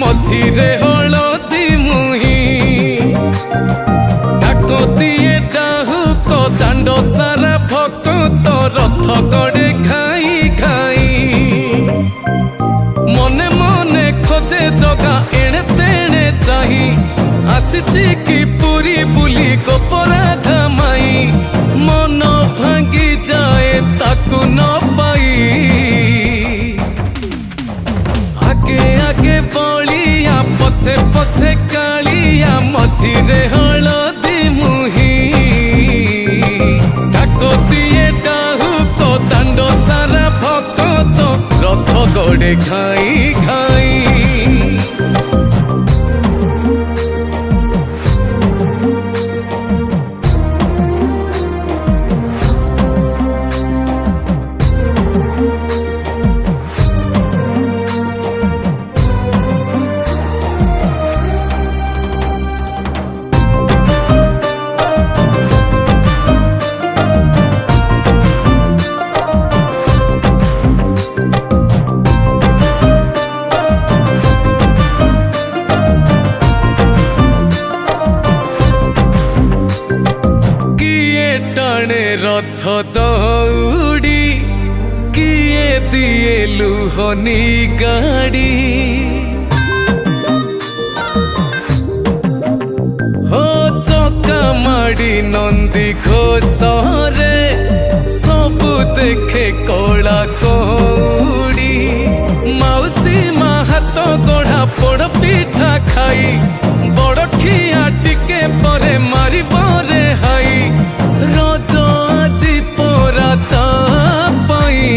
मझिरे हलदी मुही डाकती डाहुक दांड सारा भक्त रथ गड़े खाई खाई मने मने खोजे जगा एणे तेणे चाही आसीची कि पूरी बुली गोपराधा माई मन भांगी जाए ताकू न पाई आगे आगे बलिया पछे पछे कालिया मझिरे हलदी मुही डाकती डाहुक दांड सारा भक्त रथ गड़े खाई खाई रथ दौड़ी किए दिए लुहनी गाड़ी हो चका माड़ी नंदी घोषरे सबु देखे कला कौड़ी मौसी मा हाथ गढ़ा पोड़ पिठा खाई बड़ खिया टिके परे मारी बरे हाई रज আজি पोरा पाई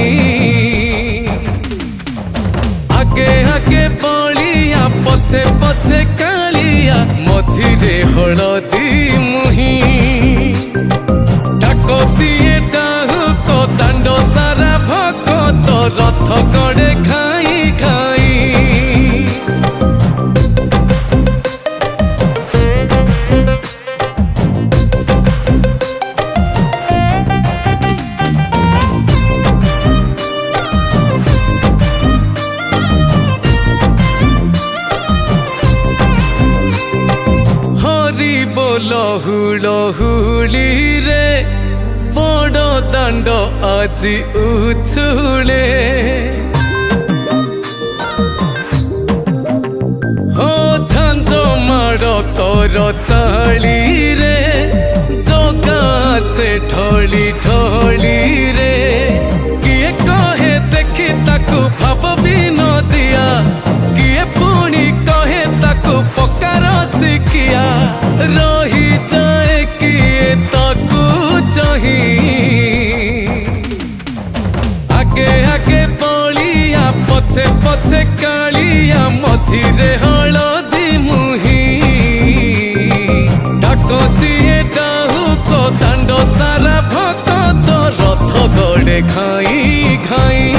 आगे आगे बलिया पछे पछे कालिया मझिरे हलदी मुही डाकती डाहुक दांड सारा भक्त रथ गड़े खाई खाई लहुली रे बड़ दांड আজি उछुले हो झांझ माड़ कर ताली रे जगा से ढली ढली रे किए कहे देखी ताकू भाव भी न दिया किए पुणी कहे ताकू पकार शिखिया रही जाए किए ताकू चाही आगे आगे बलिया पछे पछे कालिया मझिरे हलदी मुही डाकती डाहुक दांड सारा भक्त रथ गड़े खाई खाई